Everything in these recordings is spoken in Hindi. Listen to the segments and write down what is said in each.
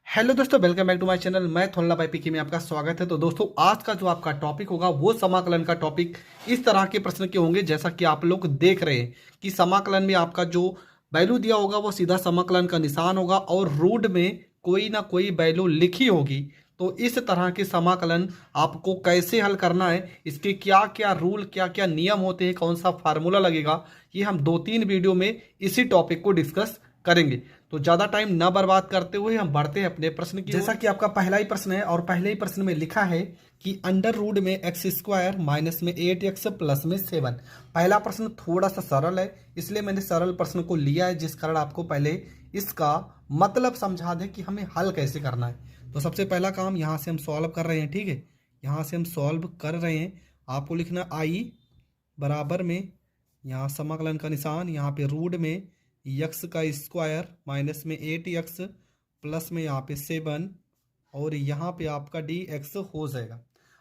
हेलो दोस्तों, welcome back to my channel. मैं थोल्ला भाई पीके में आपका स्वागत है। तो दोस्तों, आज का जो आपका टॉपिक होगा वो समाकलन का टॉपिक इस तरह के प्रश्न के होंगे जैसा कि आप लोग देख रहे हैं कि समाकलन में आपका जो वैल्यू दिया होगा वो सीधा समाकलन का निशान होगा और रूट में कोई ना कोई वैल्यू लिखी होगी। तो इस तरह के समाकलन आपको कैसे हल करना है, इसके क्या क्या रूल, क्या क्या नियम होते हैं, कौन सा फार्मूला लगेगा, ये हम 2-3 वीडियो में इसी टॉपिक को डिस्कस करेंगे। तो ज़्यादा टाइम ना बर्बाद करते हुए हम बढ़ते हैं अपने प्रश्न की। जैसा कि आपका पहला ही प्रश्न है और पहले ही प्रश्न में लिखा है कि अंडर रूट में एक्स स्क्वायर माइनस में 8x प्लस में 7। पहला प्रश्न थोड़ा सा सरल है, इसलिए मैंने सरल प्रश्न को लिया है, जिस कारण आपको पहले इसका मतलब समझा दें कि हमें हल कैसे करना है। तो सबसे पहला काम यहाँ से हम सॉल्व कर रहे हैं। ठीक है, यहाँ से हम सॉल्व कर रहे हैं। आपको लिखना आई बराबर में, यहाँ समाकलन का निशान, यहाँ पे रूट में यक्स का स्क्वायर माइनस में 8x प्लस में यहाँ पे 7 और यहाँ पे आपका dx हो जाएगा।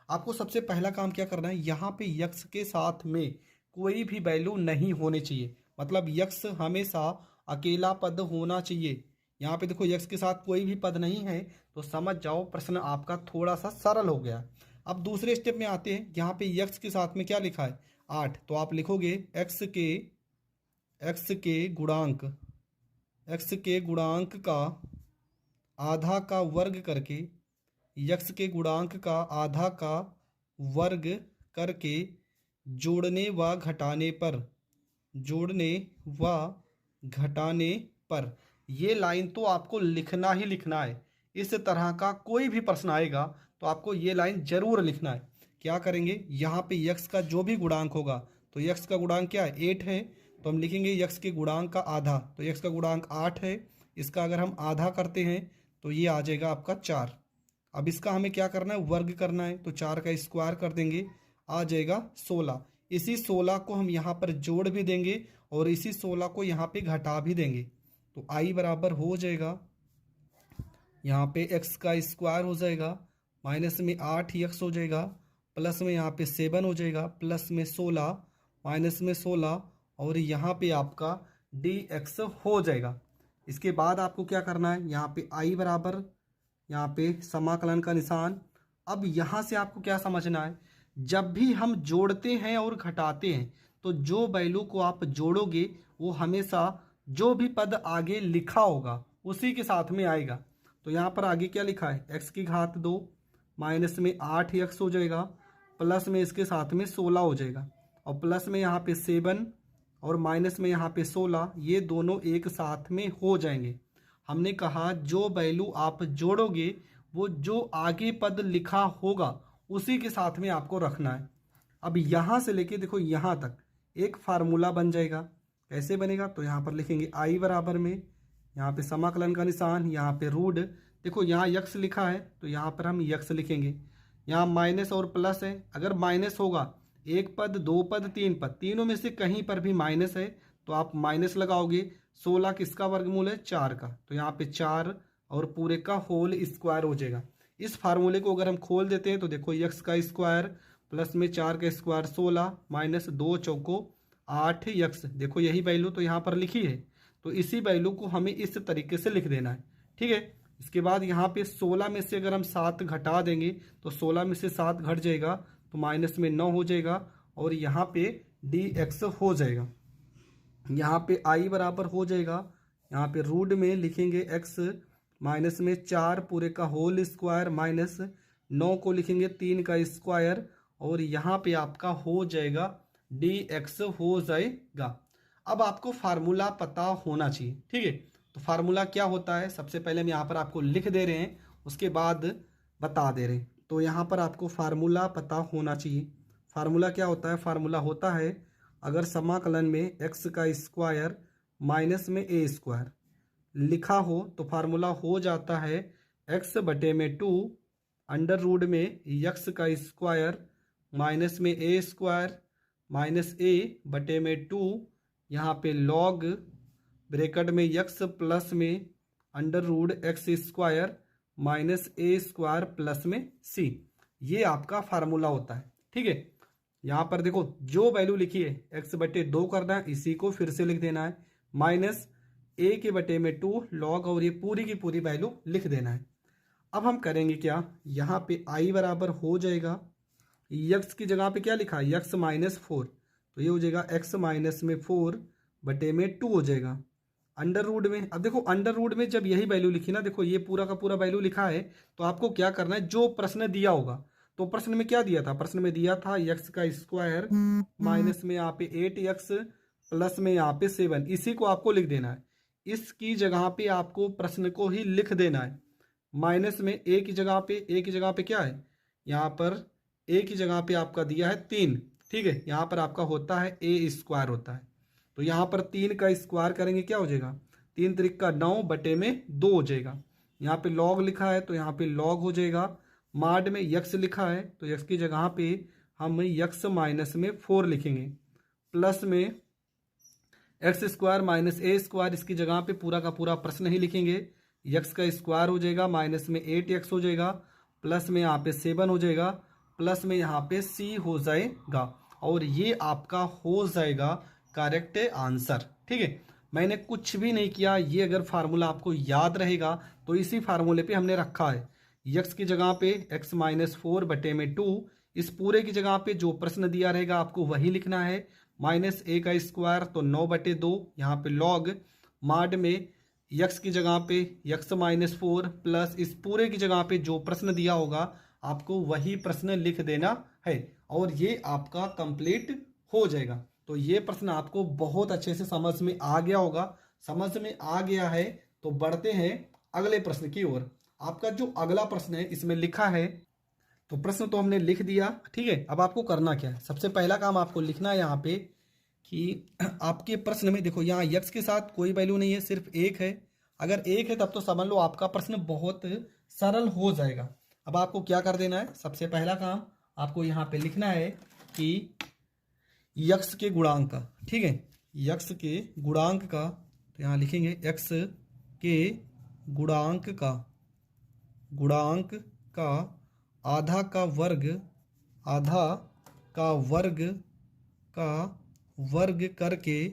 आपको सबसे पहला काम क्या करना है, यहाँ पे यक्स के साथ में कोई भी वैल्यू नहीं होनी चाहिए, मतलब यक्स हमेशा अकेला पद होना चाहिए। यहाँ पे देखो यक्स के साथ कोई भी पद नहीं है, तो समझ जाओ प्रश्न आपका थोड़ा सा सरल हो गया। अब दूसरे स्टेप में आते हैं। यहाँ पे यक्स के साथ में क्या लिखा है 8, तो आप लिखोगे एक्स के गुणांक का आधा का वर्ग करके, यक्स के गुणांक का आधा का वर्ग करके जोड़ने व घटाने पर ये लाइन तो आपको लिखना ही लिखना है। इस तरह का कोई भी प्रश्न आएगा तो आपको ये लाइन जरूर लिखना है। क्या करेंगे, यहाँ पे यक्स का जो भी गुणांक होगा, तो यक्स का गुणांक क्या है 8 है, तो हम लिखेंगे यक्स के गुणांक का आधा, तो यक्स का गुणांक 8 है, इसका अगर हम आधा करते हैं तो ये आ जाएगा आपका 4। अब इसका हमें क्या करना है, वर्ग करना है, तो 4 का स्क्वायर कर देंगे, आ जाएगा 16। इसी 16 को हम यहाँ पर जोड़ भी देंगे और इसी 16 को यहाँ पे घटा भी देंगे, तो आई बराबर हो जाएगा, यहाँ पे एक्स का स्क्वायर हो जाएगा, माइनस में 8x हो जाएगा, प्लस में यहाँ पे 7 हो जाएगा, प्लस में 16, माइनस में 16 और यहाँ पे आपका dx हो जाएगा। इसके बाद आपको क्या करना है, यहाँ पे आई बराबर, यहाँ पे समाकलन का निशान। अब यहाँ से आपको क्या समझना है, जब भी हम जोड़ते हैं और घटाते हैं तो जो वैल्यू को आप जोड़ोगे वो हमेशा जो भी पद आगे लिखा होगा उसी के साथ में आएगा। तो यहाँ पर आगे क्या लिखा है, एक्स की घात 2 माइनस में 8x हो जाएगा, प्लस में इसके साथ में 16 हो जाएगा और प्लस में यहाँ पे 7 और माइनस में यहाँ पे 16, ये दोनों एक साथ में हो जाएंगे। हमने कहा जो वैल्यू आप जोड़ोगे वो जो आगे पद लिखा होगा उसी के साथ में आपको रखना है। अब यहाँ से लेके देखो यहाँ तक एक फार्मूला बन जाएगा। कैसे बनेगा, तो यहाँ पर लिखेंगे आई बराबर में, यहाँ पे समाकलन का निशान, यहाँ पे रूट, देखो यहाँ यक्स लिखा है तो यहाँ पर हम यक्स लिखेंगे। यहाँ माइनस और प्लस है, अगर माइनस होगा एक पद, दो पद, तीन पद, तीनों में से कहीं पर भी माइनस है तो आप माइनस लगाओगे। 16 किसका वर्गमूल है, 4 का, तो यहाँ पे 4 और पूरे का होल स्क्वायर हो जाएगा। इस फार्मूले को अगर हम खोल देते हैं तो देखो यक्स का स्क्वायर प्लस में 4 का स्क्वायर 16 माइनस 2 चौको 8 यक्स, देखो यही वैल्यू तो यहाँ पर लिखी है, तो इसी वैल्यू को हमें इस तरीके से लिख देना है। ठीक है, इसके बाद यहाँ पे 16 में से अगर हम 7 घटा देंगे तो 16 में से 7 घट जाएगा तो माइनस में 9 हो जाएगा और यहाँ पे dx हो जाएगा। यहाँ पे आई बराबर हो जाएगा, यहाँ पे रूट में लिखेंगे x माइनस में 4 पूरे का होल स्क्वायर माइनस 9 को लिखेंगे 3 का स्क्वायर और यहाँ पे आपका हो जाएगा dx हो जाएगा। अब आपको फार्मूला पता होना चाहिए। ठीक है, तो फार्मूला क्या होता है, सबसे पहले हम यहाँ पर आपको लिख दे रहे हैं, उसके बाद बता दे रहे हैं। तो यहाँ पर आपको फार्मूला पता होना चाहिए। फार्मूला क्या होता है, फार्मूला होता है अगर समाकलन में एक्स का स्क्वायर माइनस में ए स्क्वायर लिखा हो तो फार्मूला हो जाता है एक्स बटे में 2 अंडर रूट में यक्स का स्क्वायर माइनस में ए स्क्वायर माइनस ए बटे में 2, यहाँ पे लॉग ब्रैकेट में यक्स प्लस में under root x square minus A square plus में सी, ये आपका फार्मूला होता है। ठीक है, यहाँ पर देखो जो वैल्यू लिखी है एक्स बटे 2 करना है, इसी को फिर से लिख देना है, माइनस ए के बटे में 2 लॉग और ये पूरी की पूरी वैल्यू लिख देना है। अब हम करेंगे क्या, यहाँ पे आई बराबर हो जाएगा, यक्स की जगह पे क्या लिखा है, यक्स माइनस फोर, तो ये हो जाएगा एक्स माइनस में फोर बटे में टू हो जाएगा अंडर रूट में। अब देखो अंडर रूट में जब यही वैल्यू लिखी ना, देखो ये पूरा का पूरा वैल्यू लिखा है, तो आपको क्या करना है, जो प्रश्न दिया होगा, तो प्रश्न में क्या दिया था, प्रश्न में दिया था यक्स का स्क्वायर माइनस में यहाँ पे 8x प्लस में यहाँ पे 7, इसी को आपको लिख देना है। इसकी जगह पे आपको प्रश्न को ही लिख देना है। माइनस में ए की जगह पे क्या है, यहाँ पर ए की जगह पे आपका दिया है 3, ठीक है, यहाँ पर आपका होता है ए स्क्वायर होता है, तो यहाँ पर 3 का स्क्वायर करेंगे क्या हो जाएगा, 3 त्रिक का 9 बटे में 2 हो जाएगा। यहाँ पे लॉग लिखा है तो यहाँ पे लॉग हो जाएगा। माड में यक्स लिखा है तो यक्स की जगह पे हम यक्स माइनस में 4 लिखेंगे, प्लस में x square minus A square, इसकी जगह पे पूरा का पूरा प्रश्न ही लिखेंगे। यक्स का स्क्वायर हो जाएगा माइनस में 8x हो जाएगा, प्लस में यहाँ पे 7 हो जाएगा, प्लस में यहाँ पे c हो जाएगा, और ये आपका हो जाएगा करेक्ट आंसर। ठीक है, मैंने कुछ भी नहीं किया, ये अगर फार्मूला आपको याद रहेगा तो इसी फार्मूले पे हमने रखा है। यक्स की जगह पे x माइनस फोर बटे में 2, इस पूरे की जगह पे जो प्रश्न दिया रहेगा आपको वही लिखना है। माइनस ए का स्क्वायर तो 9 बटे 2, यहाँ पे लॉग माड में यक्स की जगह पे यक्स माइनस फोर प्लस इस पूरे की जगह पे जो प्रश्न दिया होगा आपको वही प्रश्न लिख देना है, और ये आपका कंप्लीट हो जाएगा। तो ये प्रश्न आपको बहुत अच्छे से समझ में आ गया होगा। समझ में आ गया है तो बढ़ते हैं अगले प्रश्न की ओर। आपका जो अगला प्रश्न है इसमें लिखा है, तो प्रश्न तो हमने लिख दिया, ठीक है। अब आपको करना क्या है, सबसे पहला काम आपको लिखना है यहाँ पे कि आपके प्रश्न में देखो यहाँ यक्स के साथ कोई वैल्यू नहीं है, सिर्फ एक है। अगर एक है तब तो समझ लो आपका प्रश्न बहुत सरल हो जाएगा। अब आपको क्या कर देना है, सबसे पहला काम आपको यहाँ पे लिखना है कि यक्स के गुणांक का, ठीक है, यक्स के गुणांक का, तो यहाँ लिखेंगे एक्स के गुणांक का आधा का वर्ग करके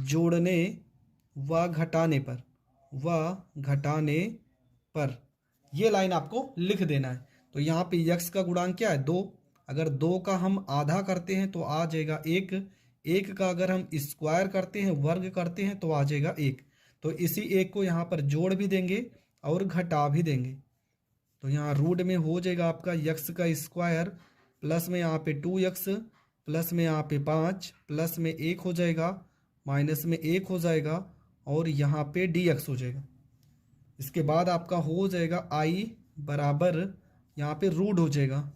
जोड़ने व घटाने पर ये लाइन आपको लिख देना है। तो यहाँ पे यक्स का गुणांक क्या है, 2, अगर 2 का हम आधा करते हैं तो आ जाएगा 1, 1 का अगर हम स्क्वायर करते हैं, वर्ग करते हैं तो आ जाएगा 1। तो इसी 1 को यहाँ पर जोड़ भी देंगे और घटा भी देंगे, तो यहाँ रूट में हो जाएगा आपका यक्स का स्क्वायर प्लस में यहाँ पे 2x प्लस में यहाँ पे 5 प्लस में 1 हो जाएगा माइनस में 1 हो जाएगा और यहाँ पे dx हो जाएगा। इसके बाद आपका हो जाएगा i बराबर यहाँ पे रूट हो जाएगा।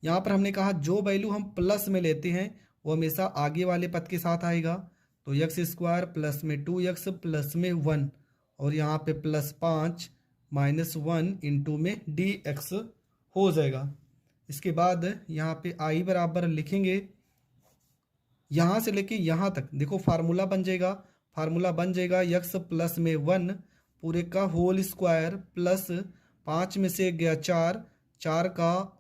यहाँ पर हमने कहा जो वैल्यू हम प्लस में लेते हैं वो हमेशा आगे वाले पद के साथ आएगा, तो यक्स स्क्वायर प्लस में 2x प्लस में 1 और यहाँ पे प्लस 5 माइनस 1 इंटू में dx हो जाएगा। इसके बाद यहाँ पे i बराबर लिखेंगे, यहाँ से लेके यहाँ तक देखो फार्मूला बन जाएगा यक्स प्लस में 1 पूरे का होल स्क्वायर प्लस 5 में से गया 4 को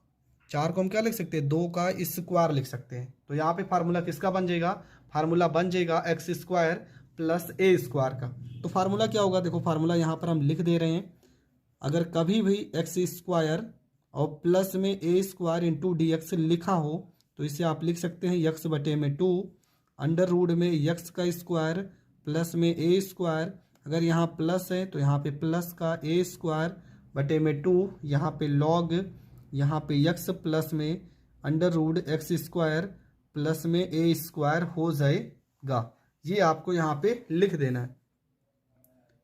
हम क्या लिख सकते हैं, 2 का स्क्वायर लिख सकते हैं। तो यहाँ पे फार्मूला किसका बन जाएगा, फार्मूला बन जाएगा x square plus A square का। तो फार्मूला क्या होगा, देखो फार्मूला यहाँ पर हम लिख दे रहे हैं। अगर कभी भी एक्स स्क्वायर और प्लस में ए स्क्वायर इंटू डी एक्स लिखा हो तो इसे आप लिख सकते हैं यक्स बटे में 2 अंडर रूट में यक्स का स्क्वायर प्लस में ए स्क्वायर, अगर यहाँ प्लस है तो यहाँ पे प्लस का ए स्क्वायर बटे में 2, यहाँ पे लॉग यहाँ पे यक्स प्लस में under root x square plus में ए स्क्वायर हो जाएगा। ये आपको यहाँ पे लिख देना है।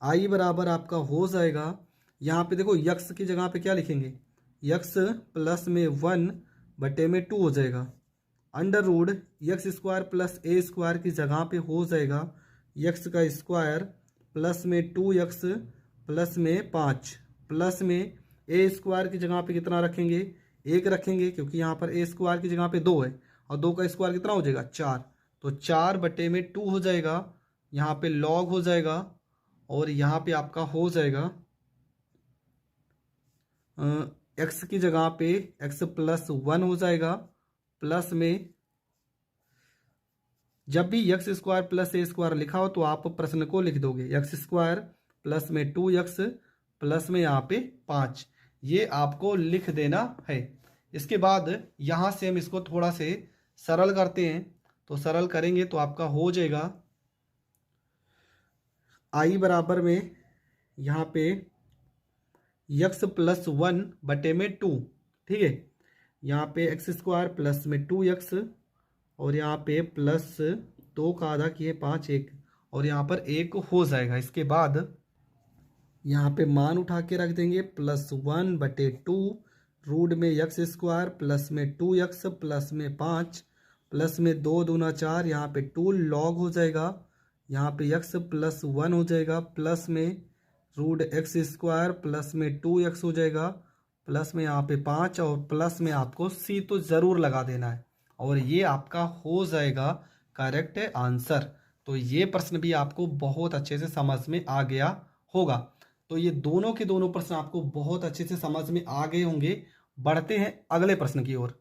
आई बराबर आपका हो जाएगा, यहाँ पे देखो यक्स की जगह पे क्या लिखेंगे, यक्स प्लस में 1 बटे में 2 हो जाएगा under root X square plus A square की जगह पे हो जाएगा यक्स का स्क्वायर प्लस में 2x प्लस में 5 प्लस में ए स्क्वायर की जगह पे कितना रखेंगे, 1 रखेंगे क्योंकि यहाँ पर ए स्क्वायर की जगह पे 2 है और 2 का स्क्वायर कितना हो जाएगा 4, तो 4 बटे में 2 हो जाएगा, यहाँ पे लॉग हो जाएगा और यहाँ पे आपका हो जाएगा एक्स की जगह पे एक्स प्लस 1 हो जाएगा प्लस में, जब भी x square plus A square लिखा हो तो आप प्रश्न को लिख दोगे, एक्स स्क्वायर प्लस में 2x प्लस में यहाँ पे 5, ये आपको लिख देना है। इसके बाद यहाँ से हम इसको थोड़ा से सरल करते हैं, तो सरल करेंगे तो आपका हो जाएगा आई बराबर में यहाँ पे यक्स प्लस 1 बटे में 2, ठीक है। यहाँ पे एक्स स्क्वायर प्लस में 2x और यहाँ पे प्लस 2 का आधा किए 5 1 और यहाँ पर 1 हो जाएगा। इसके बाद यहाँ पे मान उठा के रख देंगे +1 बटे 2 रूट में यक्स स्क्वायर प्लस में 2x प्लस में 5 प्लस में 2 दूना 4, यहाँ पे 2 लॉग हो जाएगा, यहाँ पे x प्लस 1 हो जाएगा, प्लस में रूट एक्स स्क्वायर प्लस में 2x हो जाएगा, प्लस में यहाँ पे 5 और प्लस में आपको c तो ज़रूर लगा देना है और ये आपका हो जाएगा करेक्ट आंसर। तो ये प्रश्न भी आपको बहुत अच्छे से समझ में आ गया होगा। तो ये दोनों के दोनों प्रश्न आपको बहुत अच्छे से समझ में आ गए होंगे। बढ़ते हैं अगले प्रश्न की ओर।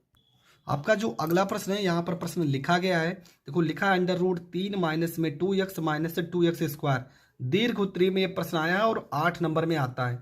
आपका जो अगला प्रश्न है, यहाँ पर प्रश्न लिखा गया है, देखो लिखा है √3 माइनस में 2x माइनस 2x स्क्वायर। दीर्घ उत्तरी में ये प्रश्न आया है और 8 नंबर में आता है,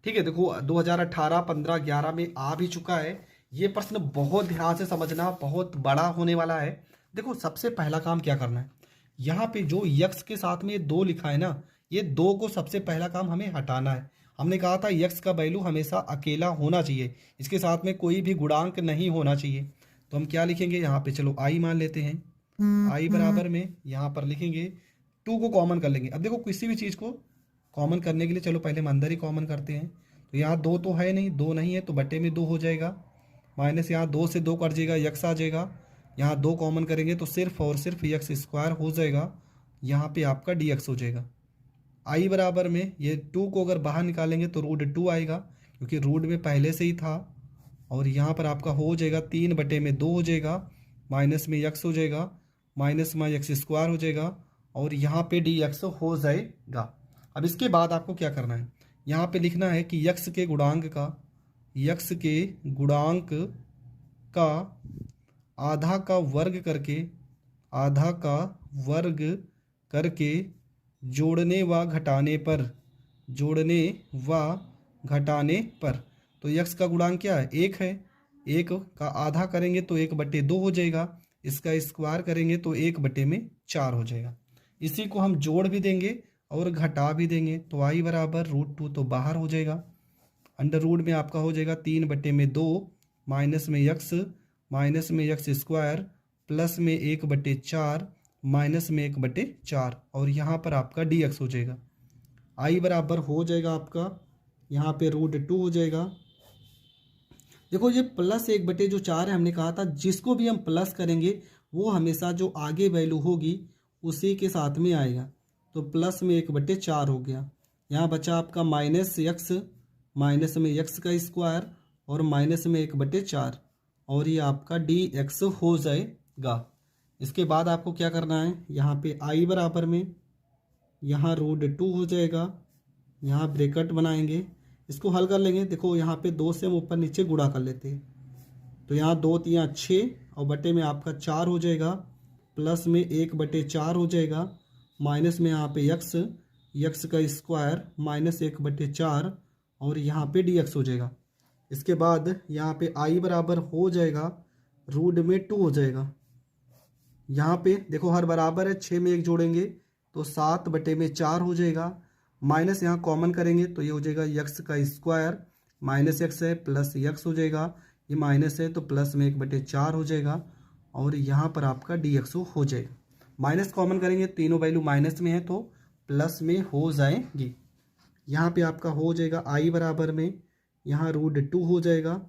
ठीक है। देखो 2018, 15, 11 में आ भी चुका है। ये प्रश्न बहुत ध्यान से समझना, बहुत बड़ा होने वाला है। देखो सबसे पहला काम क्या करना है, यहाँ पे जो यक्स के साथ में ये 2 लिखा है ना, ये 2 को सबसे पहला काम हमें हटाना है। हमने कहा था यक्स का वैल्यू हमेशा अकेला होना चाहिए, इसके साथ में कोई भी गुणांक नहीं होना चाहिए। तो हम क्या लिखेंगे यहाँ पे, चलो आई मान लेते हैं। आई बराबर में यहाँ पर लिखेंगे 2 को कॉमन कर लेंगे। अब देखो किसी भी चीज़ को कॉमन करने के लिए चलो पहले हम अंदर ही कॉमन करते हैं। तो यहाँ 2 तो है नहीं, 2 नहीं है तो बटे में 2 हो जाएगा, माइनस यहाँ 2 से 2 कट जाएगा, यक्स आ जाएगा। यहाँ 2 कॉमन करेंगे तो सिर्फ और सिर्फ यक्स स्क्वायर हो जाएगा, यहाँ पे आपका dx हो जाएगा। आई बराबर में ये 2 को अगर बाहर निकालेंगे तो √2 आएगा, क्योंकि रूट में पहले से ही था। और यहाँ पर आपका हो जाएगा 3 बटे में 2 हो जाएगा, माइनस में यक्स हो जाएगा, माइनस में यक्स स्क्वायर हो जाएगा और यहाँ पे dx हो जाएगा। अब इसके बाद आपको क्या करना है, यहाँ पे लिखना है कि यक्स के गुणांक का आधा का वर्ग करके जोड़ने व घटाने पर तो यक्स का गुणांक क्या है, 1 है। 1 का आधा करेंगे तो 1 बटे 2 हो जाएगा, इसका स्क्वायर करेंगे तो 1 बटे में 4 हो जाएगा। इसी को हम जोड़ भी देंगे और घटा भी देंगे, तो आई बराबर √2 तो बाहर हो जाएगा। अंडर रूट में आपका हो जाएगा 3 बटे में 2 माइनस में यक्स स्क्वायर प्लस में 1 बटे 4 माइनस में 1 बटे 4 और यहाँ पर आपका dx हो जाएगा। आई बराबर हो जाएगा आपका यहाँ पे √2 हो जाएगा। देखो ये प्लस 1 बटे जो 4 है, हमने कहा था जिसको भी हम प्लस करेंगे वो हमेशा जो आगे वैल्यू होगी उसी के साथ में आएगा। तो प्लस में 1 बटे 4 हो गया। यहाँ बचा आपका माइनस में यक्स का स्क्वायर और माइनस में 1 बटे 4 और ये आपका dx हो जाएगा। इसके बाद आपको क्या करना है, यहाँ पे आई बराबर में यहाँ √2 हो जाएगा, यहाँ ब्रैकेट बनाएंगे, इसको हल कर लेंगे। देखो यहाँ पे 2 से हम ऊपर नीचे गुणा कर लेते हैं, तो यहाँ 2 3 6 और बटे में आपका 4 हो जाएगा, प्लस में 1 बटे 4 हो जाएगा, माइनस में यहाँ पे यक्स का स्क्वायर माइनस 1 बटे 4 और यहाँ पे dx हो जाएगा। इसके बाद यहाँ पे आई बराबर हो जाएगा √2 हो जाएगा। यहाँ पे देखो हर बराबर है, 6 में 1 जोड़ेंगे तो 7 बटे में 4 हो जाएगा, माइनस यहाँ कॉमन करेंगे तो ये हो जाएगा यक्स का स्क्वायर, माइनस यक्स है प्लस यक्स हो जाएगा, ये माइनस है तो प्लस में 1 बटे 4 हो जाएगा और यहाँ पर आपका dx हो जाएगा। माइनस कॉमन करेंगे, तीनों वैल्यू माइनस में है तो प्लस में हो जाएगी। यहाँ पे आपका हो जाएगा आई बराबर में यहाँ √2 हो जाएगा।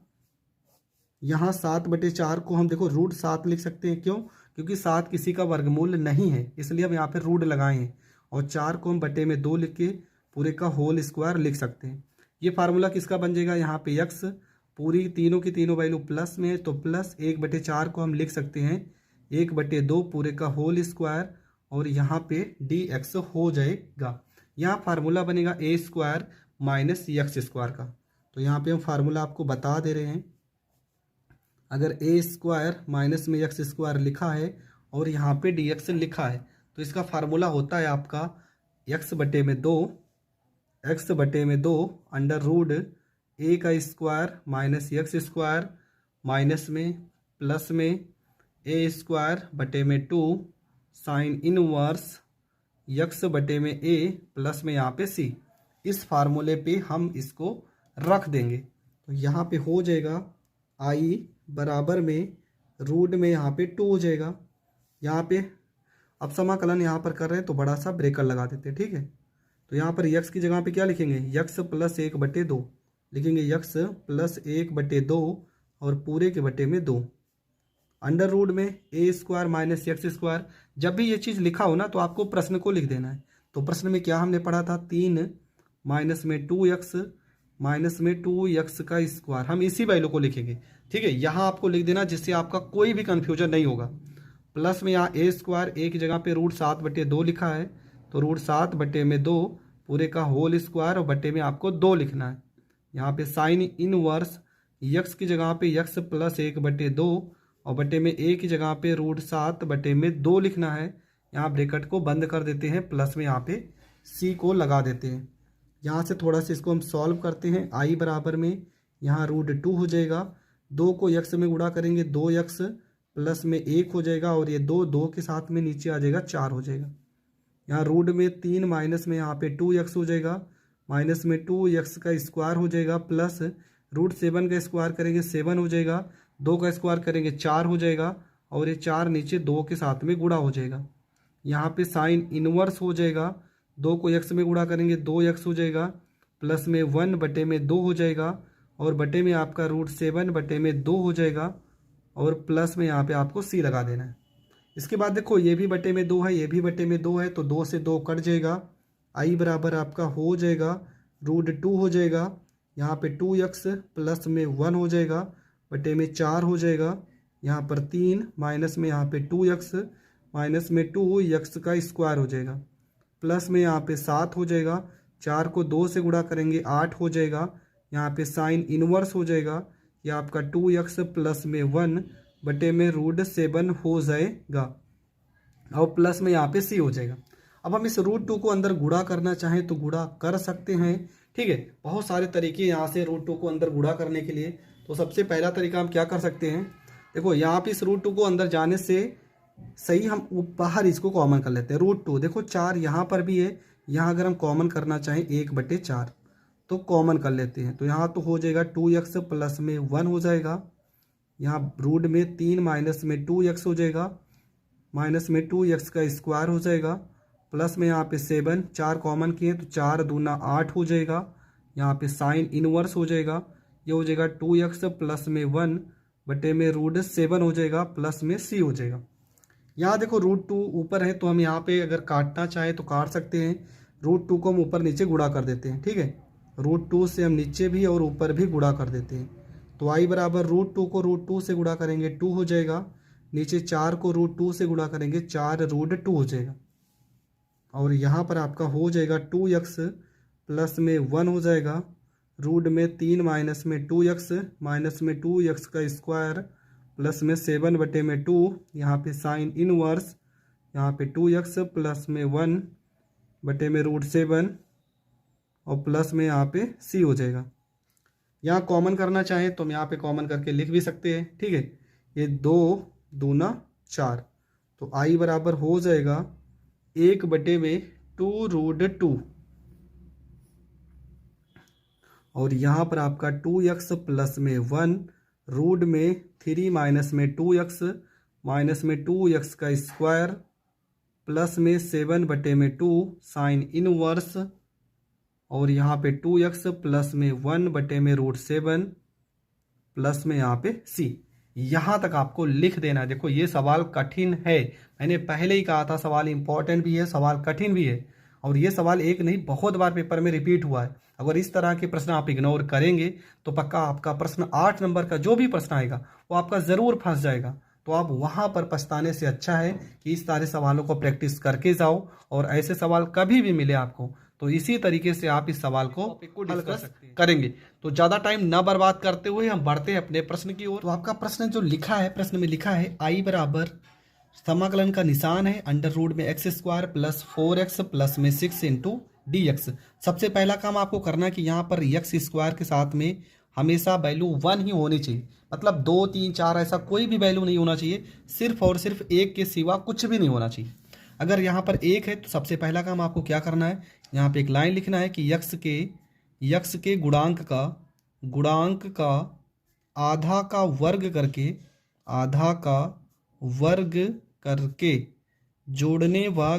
यहाँ 7 बटे 4 को हम देखो √7 लिख सकते हैं, क्यों, क्योंकि 7 किसी का वर्गमूल नहीं है, इसलिए हम यहाँ पे रूट लगाए हैं। और 4 को हम बटे में 2 लिख के पूरे का होल स्क्वायर लिख सकते हैं। ये फार्मूला किसका बन जाएगा, यहाँ पे यक्स पूरी तीनों की तीनों वैल्यू प्लस में है तो प्लस 1 बटे 4 को हम लिख सकते हैं 1 बटे 2 पूरे का होल स्क्वायर और यहाँ पे dx हो जाएगा। यहाँ फार्मूला बनेगा a² माइनस यक्स स्क्वायर का। तो यहाँ पे हम फार्मूला आपको बता दे रहे हैं, अगर a² माइनस में यक्स स्क्वायर लिखा है और यहाँ पे dx लिखा है तो इसका फार्मूला होता है आपका x बटे में 2 एक्स बटे में 2 अंडर रूट ए का square minus x square minus में प्लस में ए स्क्वायर बटे में 2 साइन इनवर्स यक्स बटे में ए प्लस में यहाँ पे सी। इस फार्मूले पे हम इसको रख देंगे तो यहाँ पे हो जाएगा आई बराबर में रूट में यहाँ पे 2 हो जाएगा। यहाँ पे अब समाकलन यहाँ पर कर रहे हैं तो बड़ा सा ब्रेकर लगा देते हैं, ठीक है। तो यहाँ पर यक्स की जगह पे क्या लिखेंगे, यक्स प्लस 1/2 लिखेंगे, यक्स प्लस 1/2 और पूरे के बटे में 2 अंडर रूट में ए स्क्वायर माइनस एक्स स्क्वायर। जब भी ये चीज़ लिखा हो ना तो आपको प्रश्न को लिख देना है। तो प्रश्न में क्या हमने पढ़ा था, 3 माइनस में 2x माइनस में 2x का स्क्वायर, हम इसी वैल्यू को लिखेंगे, ठीक है। यहाँ आपको लिख देना जिससे आपका कोई भी कन्फ्यूजन नहीं होगा। प्लस में यहाँ ए स्क्वायर ए की जगह पे रूट 7/2 लिखा है तो रूट 7/2 पूरे का होल स्क्वायर और बटे में आपको 2 लिखना है। यहाँ पे साइन इनवर्स यक्स की जगह पे यक्स प्लस 1/2 और बटे में ए की जगह पे रूट 7/2 लिखना है। यहाँ ब्रैकेट को बंद कर देते हैं, प्लस में यहाँ पे सी को लगा देते हैं। यहाँ से थोड़ा सा इसको हम सॉल्व करते हैं। आई बराबर में यहाँ रूट 2 हो जाएगा, 2 को यक्स में गुणा करेंगे 2x प्लस में 1 हो जाएगा और ये 2 के साथ में नीचे आ जाएगा 4 हो जाएगा। यहाँ रूट में 3 माइनस में यहाँ पे 2x हो जाएगा, माइनस में 2x का स्क्वायर हो जाएगा प्लस रूट 7 का स्क्वायर करेंगे 7 हो जाएगा, 2 का स्क्वायर करेंगे 4 हो जाएगा और ये 4 नीचे 2 के साथ में गुणा हो जाएगा। यहाँ पे साइन इनवर्स हो जाएगा, 2 को x में गुणा करेंगे 2x हो जाएगा प्लस में 1/2 हो जाएगा और बटे में आपका रूट 7/2 हो जाएगा और प्लस में यहाँ पे आपको सी लगा देना है। इसके बाद देखो ये भी बटे में 2 है, ये भी बटे में 2 है तो 2 से 2 कट जाएगा। आई बराबर आपका हो जाएगा रूट 2 हो जाएगा, यहाँ पे 2x प्लस में 1 हो जाएगा बटे में 4 हो जाएगा। यहाँ पर 3 माइनस में यहाँ पे 2x माइनस में 2x का स्क्वायर हो जाएगा प्लस में यहाँ पे 7 हो जाएगा, 4 को 2 से गुणा करेंगे 8 हो जाएगा। यहाँ पे साइन इनवर्स हो जाएगा, यह आपका 2x प्लस में 1 बटे में रूट 7 हो जाएगा और प्लस में यहाँ पे सी हो जाएगा। अब हम इस रूट 2 को अंदर गुणा करना चाहें तो गुणा कर सकते हैं, ठीक है। बहुत सारे तरीके यहाँ से रूट 2 को अंदर गुणा करने के लिए। तो सबसे पहला तरीका हम क्या कर सकते हैं, देखो यहाँ पे इस रूट 2 को अंदर जाने से सही हम बाहर इसको कॉमन कर लेते हैं। रूट 2 देखो 4 यहाँ पर भी है, यहाँ अगर हम कॉमन करना चाहें 1/4 तो कॉमन कर लेते हैं। तो यहाँ तो हो जाएगा 2x प्लस में 1 हो जाएगा, यहाँ रूट में 3 माइनस में 2x हो जाएगा, माइनस में 2x का स्क्वायर हो जाएगा प्लस में यहाँ पे 7, 4 कॉमन किए तो 4 दूना 8 हो जाएगा। यहाँ पे साइन इनवर्स हो जाएगा, ये हो जाएगा 2x प्लस में 1 बटे में रूट 7 हो जाएगा प्लस में सी हो जाएगा। यहाँ देखो रूट 2 ऊपर है तो हम यहाँ पे अगर काटना चाहे तो काट सकते हैं। रूट 2 को हम ऊपर नीचे गुणा कर देते हैं, ठीक है। रूट 2 से हम नीचे भी और ऊपर भी गुणा कर देते हैं। तो आई बराबर रूट 2 को रूट 2 से गुणा करेंगे 2 हो जाएगा, नीचे 4 को रूट 2 से गुणा करेंगे 4 रूट 2 हो जाएगा और यहाँ पर आपका हो जाएगा 2x प्लस में 1 हो जाएगा, रूट में 3 माइनस में 2x माइनस में 2x का स्क्वायर प्लस में 7/2, यहाँ पे साइन इनवर्स, यहाँ पे 2x प्लस में 1 बटे में रूट 7 और प्लस में यहाँ पे सी हो जाएगा। यहाँ कॉमन करना चाहें तो हम यहाँ पे कॉमन करके लिख भी सकते हैं, ठीक है। ये 2 दूना 4 तो आई बराबर हो जाएगा 1/2 रूट 2 और यहाँ पर आपका 2x प्लस में 1 रूट में 3 माइनस में 2x माइनस में 2x का स्क्वायर प्लस में 7/2 साइन इनवर्स और यहाँ पे 2x प्लस में 1 बटे में रूट 7 प्लस में यहाँ पे सी। यहाँ तक आपको लिख देना। देखो ये सवाल कठिन है, मैंने पहले ही कहा था सवाल इंपॉर्टेंट भी है, सवाल कठिन भी है और ये सवाल एक नहीं बहुत बार पेपर में रिपीट हुआ है। अगर इस तरह के प्रश्न आप इग्नोर करेंगे तो पक्का आपका प्रश्न 8 नंबर का जो भी प्रश्न आएगा वो आपका ज़रूर फंस जाएगा। तो आप वहाँ पर पछताने से अच्छा है कि इस सारे सवालों को प्रैक्टिस करके जाओ और ऐसे सवाल कभी भी मिले आपको तो इसी तरीके से आप इस सवाल को हल कर सकते हैं करेंगे। तो ज़्यादा टाइम ना बर्बाद करते हुए हम बढ़ते हैं अपने प्रश्न की ओर। तो आपका प्रश्न जो लिखा है, प्रश्न में लिखा है आई बराबर समाकलन का निशान है अंडर रूट में x² प्लस 4x प्लस में 6 इंटू डी एक्स। सबसे पहला काम आपको करना है कि यहाँ पर एक्स स्क्वायर के साथ में हमेशा वैल्यू 1 ही होनी चाहिए, मतलब 2 3 4 ऐसा कोई भी वैल्यू नहीं होना चाहिए, सिर्फ और सिर्फ 1 के सिवा कुछ भी नहीं होना चाहिए। अगर यहाँ पर 1 है तो सबसे पहला काम आपको क्या करना है, यहाँ पे एक लाइन लिखना है कि यक्स के गुणांक का आधा का वर्ग करके जोड़ने व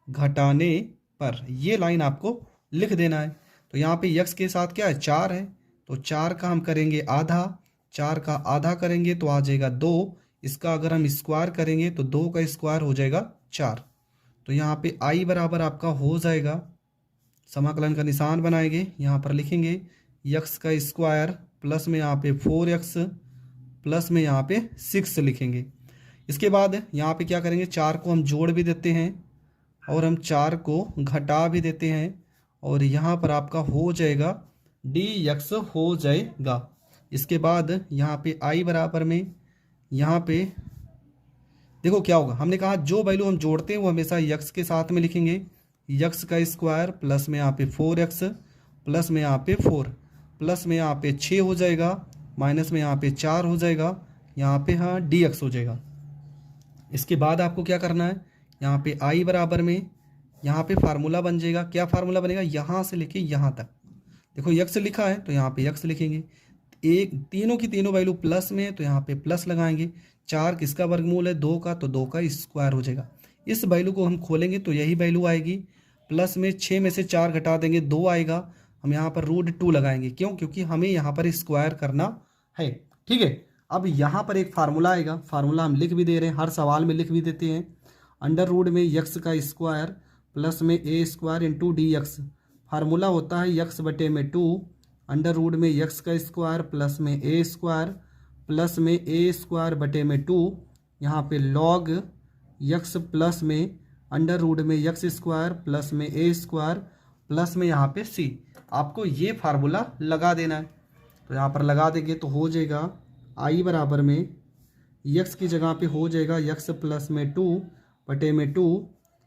घटाने पर ये लाइन आपको लिख देना है। तो यहाँ पे यक्स के साथ क्या है, 4 है, तो 4 का हम करेंगे आधा, 4 का आधा करेंगे तो आ जाएगा 2, इसका अगर हम स्क्वायर करेंगे तो 2 का स्क्वायर हो जाएगा 4। तो यहाँ पे आई बराबर आपका हो जाएगा, समाकलन का निशान बनाएंगे, यहाँ पर लिखेंगे यक्स का स्क्वायर प्लस में यहाँ पे 4x प्लस में यहाँ पे 6 लिखेंगे। इसके बाद यहाँ पे क्या करेंगे, 4 को हम जोड़ भी देते हैं और हम 4 को घटा भी देते हैं और यहाँ पर आपका हो जाएगा dx हो जाएगा। इसके बाद यहाँ पे i बराबर में यहाँ पे देखो क्या होगा, हमने कहा जो वैल्यू हम जोड़ते हैं वो हमेशा यक्स के साथ में लिखेंगे, यक्स का स्क्वायर प्लस में यहाँ पे 4x प्लस में यहाँ पे 4 प्लस में यहाँ पे 6 हो जाएगा माइनस में यहाँ पे 4 हो जाएगा, यहाँ पे हाँ dx हो जाएगा। इसके बाद आपको क्या करना है, यहाँ पे i बराबर में यहाँ पे फार्मूला बन जाएगा, क्या फार्मूला बनेगा, यहाँ से लेके यहाँ तक देखो यक्स लिखा है तो यहाँ पे यक्स लिखेंगे, एक तीनों की तीनों वैल्यू प्लस में है तो यहाँ पे प्लस लगाएंगे, 4 किसका वर्गमूल है 2 का, तो 2 का स्क्वायर हो जाएगा। इस वैल्यू को हम खोलेंगे तो यही वैल्यू आएगी, प्लस में 6 में से 4 घटा देंगे 2 आएगा, हम यहाँ पर √2 लगाएंगे, क्यों, क्योंकि हमें यहाँ पर स्क्वायर करना है। ठीक है, अब यहाँ पर एक फार्मूला आएगा, फार्मूला हम लिख भी दे रहे हैं, हर सवाल में लिख भी देते हैं, अंडर रूट में यक्स का स्क्वायर प्लस में ए square into D X, formula होता है यक्स बटे में 2, अंडर रूट में यक्स का स्क्वायर प्लस में ए स्क्वायर प्लस में ए स्क्वायर बटे में 2, यहाँ पे लॉग यक्स प्लस में अंडर रूट में यक्स स्क्वायर प्लस में ए स्क्वायर प्लस में यहाँ पे सी। आपको ये फार्मूला लगा देना है, तो यहाँ पर लगा देंगे तो हो जाएगा आई बराबर में यक्स की जगह पे हो जाएगा यक्स प्लस में 2 बटे में 2,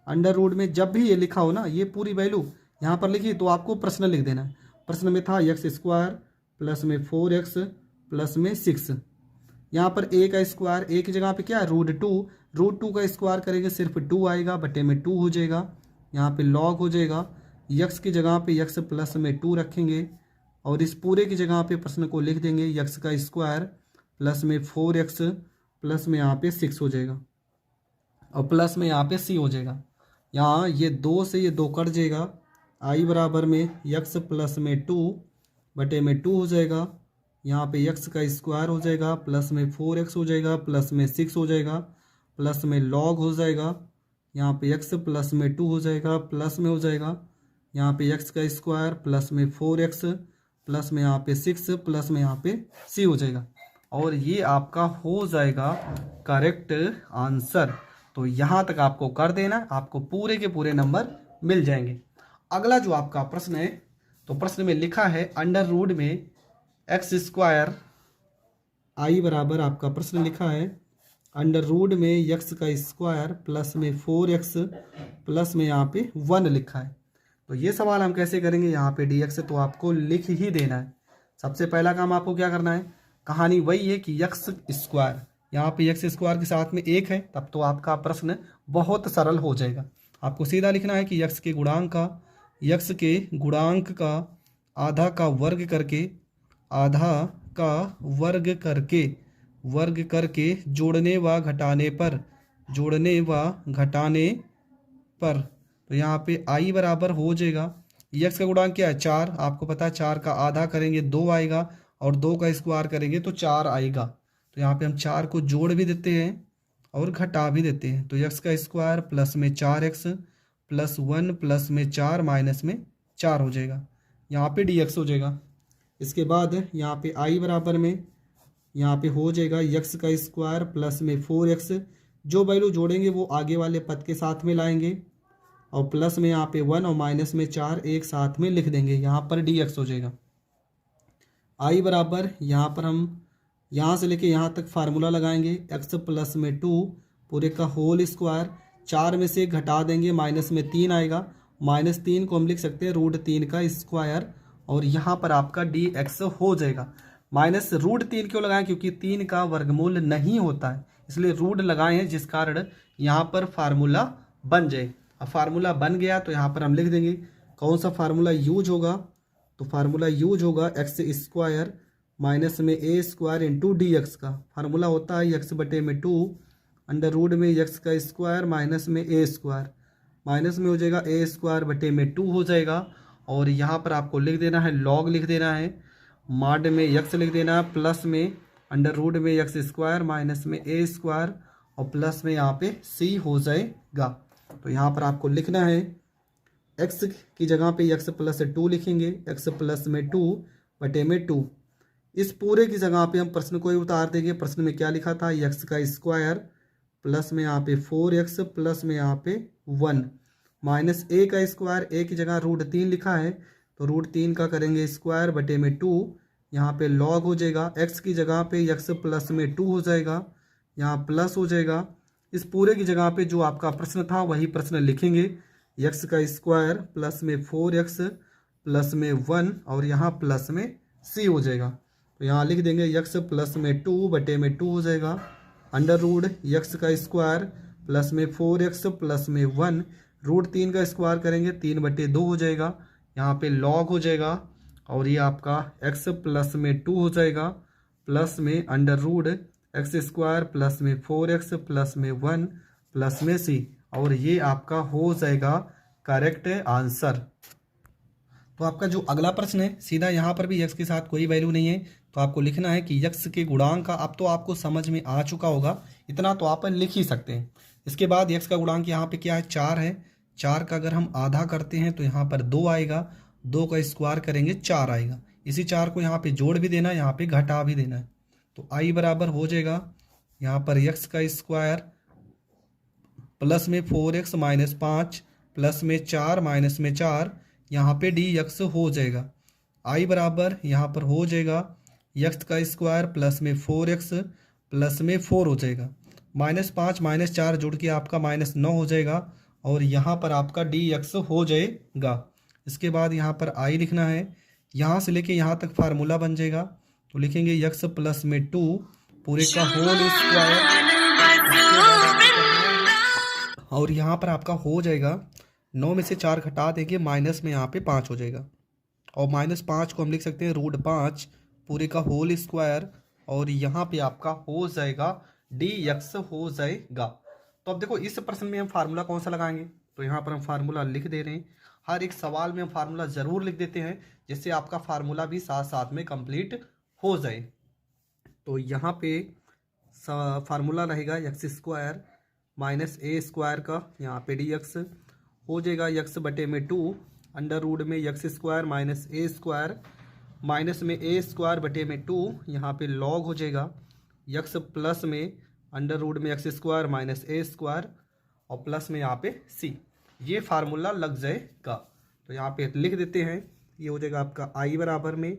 अंडर रूट में जब भी ये लिखा हो ना ये पूरी वैल्यू यहाँ पर लिखी तो आपको प्रश्न लिख देना है। प्रश्न में था यक्स स्क्वायर प्लस में 4x प्लस में 6, यहाँ पर ए का स्क्वायर ए की जगह पे क्या है √2 का स्क्वायर करेंगे सिर्फ 2 आएगा बटे में 2 हो जाएगा, यहाँ पे लॉग हो जाएगा, यक्स की जगह पे यक्स प्लस में 2 रखेंगे और इस पूरे की जगह पे प्रश्न को लिख देंगे यक्स का स्क्वायर प्लस में 4x प्लस में यहाँ पे 6 हो जाएगा और प्लस में यहाँ पे c हो जाएगा। यहाँ ये 2 से ये 2 कट जाएगा, आई बराबर में यक्स प्लस में 2 बटे में 2 हो जाएगा, यहाँ पे यक्स का स्क्वायर हो जाएगा प्लस में 4x हो जाएगा प्लस में 6 हो जाएगा प्लस में लॉग हो जाएगा, यहाँ पे यक्स प्लस में 2 हो जाएगा प्लस में हो जाएगा, यहाँ पे यक्स का स्क्वायर प्लस में 4x प्लस में यहाँ पे 6 प्लस में यहाँ पे c हो जाएगा और ये आपका हो जाएगा करेक्ट आंसर। तो यहाँ तक आपको कर देना, आपको पूरे के पूरे नंबर मिल जाएंगे। अगला जो आपका प्रश्न है तो प्रश्न में लिखा है अंडर रूट में एक्स स्क्वायर, आई बराबर आपका प्रश्न लिखा है अंडर रूट में यक्स का स्क्वायर प्लस में 4x प्लस में यहाँ पे 1 लिखा है। तो ये सवाल हम कैसे करेंगे, यहाँ पे dx तो आपको लिख ही देना है। सबसे पहला काम आपको क्या करना है, कहानी वही है कि यक्स स्क्वायर, यहाँ पे यक्स स्क्वायर के साथ में 1 है, तब तो आपका प्रश्न बहुत सरल हो जाएगा। आपको सीधा लिखना है कि यक्स के गुणांक का आधा का वर्ग करके जोड़ने व घटाने पर तो यहाँ पे आई बराबर हो जाएगा, यक्स का गुणांक क्या है 4, आपको पता है 4 का आधा करेंगे 2 आएगा और 2 का स्क्वायर करेंगे तो 4 आएगा। तो यहाँ पे हम 4 को जोड़ भी देते हैं और घटा भी देते हैं, तो यक्स का स्क्वायर प्लस में 4x प्लस 1 प्लस में 4 माइनस में 4 हो जाएगा, यहाँ पे dx हो जाएगा। इसके बाद यहाँ पे आई बराबर में यहाँ पे हो जाएगा यक्स का स्क्वायर प्लस में 4x, जो वैल्यू जोड़ेंगे वो आगे वाले पद के साथ में लाएंगे और प्लस में यहाँ पे 1 और माइनस में 4 एक साथ में लिख देंगे, यहाँ पर dx हो जाएगा। आई बराबर यहाँ पर हम यहाँ से लेके यहाँ तक फार्मूला लगाएंगे x प्लस में 2 पूरे का होल स्क्वायर, 4 में से घटा देंगे, माइनस में 3 आएगा। -3 को हम लिख सकते हैं √3 का स्क्वायर, और यहाँ पर आपका dx हो जाएगा। -√3 क्यों लगाएं? क्योंकि 3 का वर्गमूल नहीं होता है, इसलिए रूट लगाए हैं, जिस कारण यहाँ पर फार्मूला बन जाए। अब फार्मूला बन गया तो यहाँ पर हम लिख देंगे कौन सा फार्मूला यूज होगा। तो फार्मूला यूज होगा x² माइनस में a² इंटू dx का। फार्मूला होता है x/2 अंडर रूट में x² माइनस में a², माइनस में हो जाएगा a²/2 हो जाएगा। और यहाँ पर आपको लिख देना है लॉग लिख देना है, माड में x लिख देना है, प्लस में अंडर रूट में x² माइनस में a² और प्लस में यहाँ पे c हो जाएगा। तो यहाँ पर आपको लिखना है x की जगह पे x+2 लिखेंगे, x+2/2। इस पूरे की जगह पे हम प्रश्न को ही उतार देंगे। प्रश्न में क्या लिखा था? x² प्लस में यहाँ पे 4x प्लस में यहाँ पे 1 माइनस a² a की जगह √3 लिखा है, तो √3 का करेंगे स्क्वायर/2। यहाँ पे लॉग हो जाएगा, x की जगह पे x+2 हो जाएगा, यहाँ प्लस हो जाएगा। इस पूरे की जगह पे जो आपका प्रश्न था वही प्रश्न लिखेंगे, x² प्लस में 4x प्लस में 1 और यहाँ प्लस में c हो जाएगा। तो यहाँ लिख देंगे x+2/2 हो जाएगा, अंडर रूट x² प्लस में 4x प्लस में 1, √3 का स्क्वायर करेंगे 3/2 हो जाएगा, यहाँ पे लॉग हो जाएगा, और ये आपका x+2 हो जाएगा, प्लस में अंडर रूट x² प्लस में 4x प्लस में 1 प्लस में c, और ये आपका हो जाएगा करेक्ट आंसर। तो आपका जो अगला प्रश्न है सीधा यहाँ पर भी x के साथ कोई वैल्यू नहीं है, तो आपको लिखना है कि x के गुणांक का, अब तो आपको समझ में आ चुका होगा, इतना तो आप लिख ही सकते हैं। इसके बाद x का गुणांक यहाँ पे क्या है? 4 है। 4 का अगर हम आधा करते हैं तो यहाँ पर 2 आएगा, 2 का स्क्वायर करेंगे 4 आएगा। इसी 4 को यहाँ पे जोड़ भी देना है, यहाँ पे घटा भी देना है। तो i बराबर हो जाएगा यहाँ पर x² प्लस में 4x माइनस 5 प्लस में 4 माइनस में 4, यहाँ पे dx हो जाएगा। i बराबर यहाँ पर हो जाएगा x² प्लस में 4x प्लस में 4 हो जाएगा, -5 -4 जुड़ के आपका -9 हो जाएगा, और यहाँ पर आपका dx हो जाएगा। इसके बाद यहाँ पर i लिखना है, यहाँ से लेके यहाँ तक फार्मूला बन जाएगा, तो लिखेंगे x+2 पूरे का होल स्क्वायर, और यहाँ पर आपका हो जाएगा 9 में से 4 घटा देंगे, माइनस में यहाँ पे 5 हो जाएगा, और -5 को हम लिख सकते हैं √5 पूरे का होल स्क्वायर, और यहाँ पे आपका हो जाएगा dx हो जाएगा। तो अब देखो इस प्रश्न में हम फार्मूला कौन सा लगाएंगे, तो यहाँ पर हम फार्मूला लिख दे रहे हैं। हर एक सवाल में हम फार्मूला ज़रूर लिख देते हैं, जिससे आपका फार्मूला भी साथ साथ में कंप्लीट हो जाए। तो यहाँ पे फार्मूला रहेगा x² माइनस a² का, यहाँ पे dx हो जाएगा x/2 अंडर रूट में x² माइनस a² माइनस में a²/2, यहाँ पे लॉग हो जाएगा x प्लस में अंडर रूट में x² माइनस a² और प्लस में यहाँ पे c। ये फार्मूला लग जाएगा, तो यहाँ पे लिख देते हैं। ये हो जाएगा आपका i बराबर में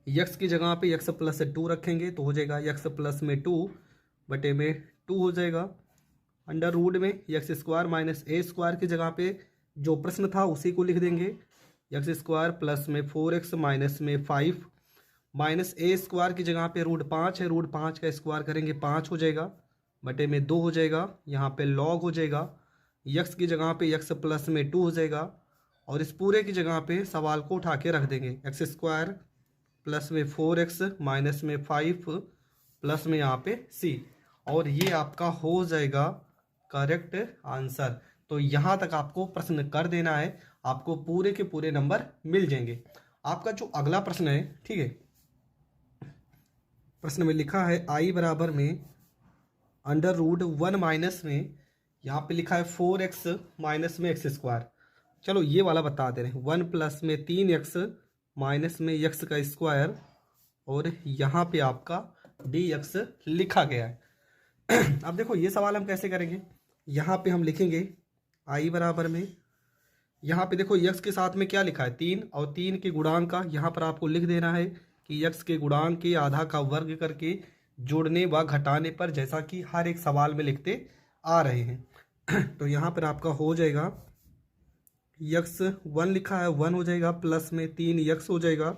x की जगह पे x+2 रखेंगे, तो हो जाएगा x+2/2 हो जाएगा, अंडर रूट में x² माइनस a² की जगह पे जो प्रश्न था उसी को लिख देंगे, x² प्लस में 4x माइनस में 5 माइनस a² की जगह पे √5 है, √5 का स्क्वायर करेंगे 5 हो जाएगा, /2 हो जाएगा, यहाँ पे लॉग हो जाएगा, x की जगह पे x+2 हो जाएगा, और इस पूरे की जगह पे सवाल को उठा के रख देंगे, x² प्लस में 4x माइनस में 5 प्लस में यहाँ पे c, और ये आपका हो जाएगा करेक्ट आंसर। तो यहाँ तक आपको प्रश्न कर देना है, आपको पूरे के पूरे नंबर मिल जाएंगे। आपका जो अगला प्रश्न है, ठीक है, प्रश्न में लिखा है i बराबर में अंडर रूट 1 माइनस में, यहाँ पे लिखा है 4x माइनस में x²। चलो ये वाला बता दे रहे हैं, 1 प्लस में 3x माइनस में x का स्क्वायर, और यहाँ पे आपका dx लिखा गया है। अब देखो ये सवाल हम कैसे करेंगे, यहाँ पे हम लिखेंगे i बराबर में, यहाँ पे देखो x के साथ में क्या लिखा है 3, और 3 के गुणांक का यहाँ पर आपको लिख देना है कि x के गुणांक के आधा का वर्ग करके जोड़ने व घटाने पर, जैसा कि हर एक सवाल में लिखते आ रहे हैं। तो यहाँ पर आपका हो जाएगा यक्स 1 लिखा है 1 हो जाएगा, प्लस में 3 यक्स हो जाएगा,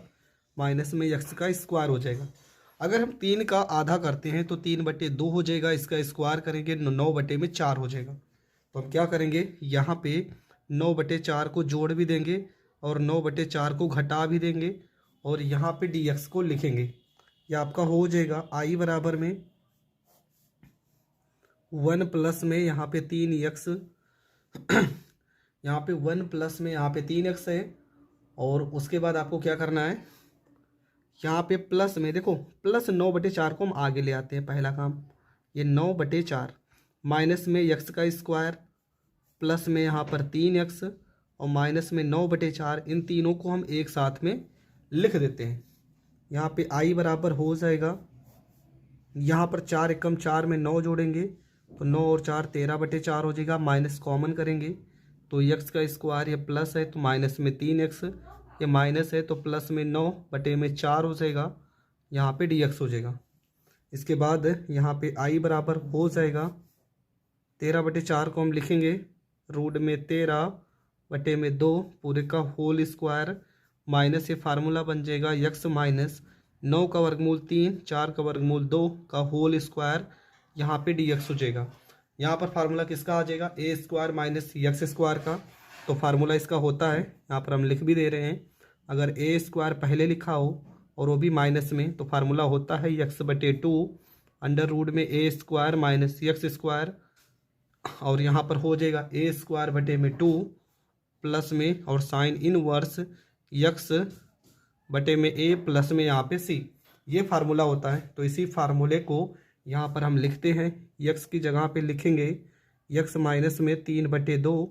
माइनस में यक्स का स्क्वायर हो जाएगा। अगर हम 3 का आधा करते हैं तो 3/2 हो जाएगा, इसका स्क्वायर करेंगे 9/4 हो जाएगा। तो हम क्या करेंगे, यहाँ पे 9/4 को जोड़ भी देंगे और 9/4 को घटा भी देंगे और यहाँ पे dx को लिखेंगे। यह आपका हो जाएगा i बराबर में 1 प्लस में यहाँ पे 3x यहाँ पे 1 प्लस में यहाँ पे 3x है। और उसके बाद आपको क्या करना है, यहाँ पे प्लस में देखो प्लस 9/4 को हम आगे ले आते हैं, पहला काम ये 9/4 माइनस में x का स्क्वायर प्लस में यहाँ पर 3x और माइनस में 9/4, इन तीनों को हम एक साथ में लिख देते हैं। यहाँ पे i बराबर हो जाएगा, यहाँ पर 4 एकम 4 में 9 जोड़ेंगे तो 9 और 4 13/4 हो जाएगा, माइनस कॉमन करेंगे तो x का स्क्वायर ये प्लस है तो माइनस में 3x, ये माइनस है तो प्लस में 9/4 हो जाएगा, यहाँ पे dx हो जाएगा। इसके बाद यहाँ पे i बराबर हो जाएगा 13/4 को हम लिखेंगे रूट में 13/2 पूरे का होल स्क्वायर, माइनस ये फार्मूला बन जाएगा x माइनस 9 का वर्गमूल 3 4 का वर्गमूल 2 का होल स्क्वायर, यहाँ पे dx हो जाएगा। यहाँ पर फार्मूला किसका आ जाएगा, ए स्क्वायर माइनस यक्स स्क्वायर का, तो फार्मूला इसका होता है, यहाँ पर हम लिख भी दे रहे हैं। अगर ए स्क्वायर पहले लिखा हो और वो भी माइनस में तो फार्मूला होता है x/2 अंडर रूट में ए स्क्वायर माइनस यक्स स्क्वायर, और यहाँ पर हो जाएगा ए स्क्वायर बटे में 2 प्लस में और साइन इनवर्स यक्स बटे में ए प्लस में यहाँ पे सी, ये फार्मूला होता है। तो इसी फार्मूले को यहाँ पर हम लिखते हैं, यक्स की जगह पे लिखेंगे यक्स माइनस में 3/2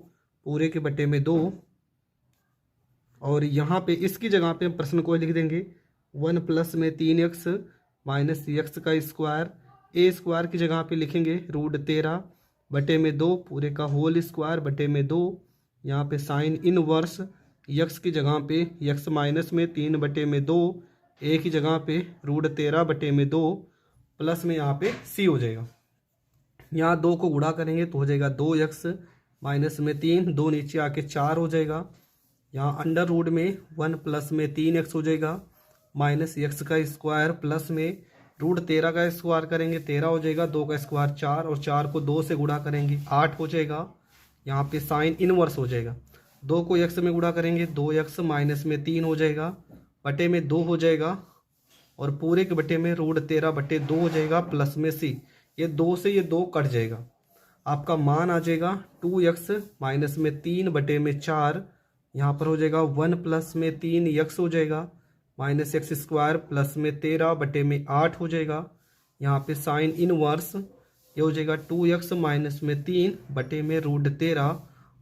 पूरे के बटे में 2, और यहाँ पे इसकी जगह पे हम प्रश्न को लिख देंगे 1 प्लस में 3x माइनस यक्स का स्क्वायर, ए स्क्वायर की जगह पे लिखेंगे रूट 13/2 पूरे का होल स्क्वायर बटे में 2, यहाँ पे साइन इनवर्स यक्स की जगह पे यक्स माइनस में 3/2, ए की जगह पे रूट 13/2 प्लस में यहाँ पे सी हो जाएगा। यहाँ 2 को गुणा करेंगे तो हो जाएगा 2x माइनस में 3, 2 नीचे आके 4 हो जाएगा। यहाँ अंडर रूट में 1 प्लस में 3x हो जाएगा माइनस यक्स का स्क्वायर प्लस में रूट 13 का स्क्वायर करेंगे 13 हो जाएगा, 2 का स्क्वायर 4 और 4 को 2 से गुणा करेंगे 8 हो जाएगा। यहाँ पे साइन इनवर्स हो जाएगा, 2 को x में गुणा करेंगे 2x माइनस में 3 हो जाएगा बटे में 2 हो जाएगा, और पूरे के बटे में रूट 13/2 हो जाएगा प्लस में सी, ये 2 से ये 2 कट जाएगा, आपका मान आ जाएगा 2x माइनस में 3/4, यहाँ पर हो जाएगा 1 प्लस में 3x हो जाएगा माइनस एक्स स्क्वायर प्लस में 13/8 हो जाएगा। यहाँ पे साइन इनवर्स ये हो जाएगा 2x माइनस में 3 में रूट 13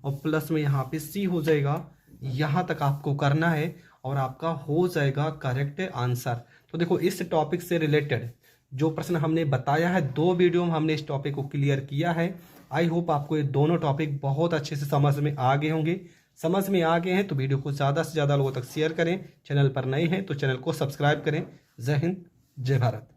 और प्लस में यहाँ पे c हो जाएगा। यहाँ तक आपको करना है और आपका हो जाएगा करेक्ट आंसर। तो देखो इस टॉपिक से रिलेटेड जो प्रश्न हमने बताया है 2 वीडियो में हमने इस टॉपिक को क्लियर किया है। आई होप आपको ये दोनों टॉपिक बहुत अच्छे से समझ में आ गए होंगे। समझ में आ गए हैं तो वीडियो को ज़्यादा से ज़्यादा लोगों तक शेयर करें। चैनल पर नए हैं तो चैनल को सब्सक्राइब करें। जय हिंद, जय भारत।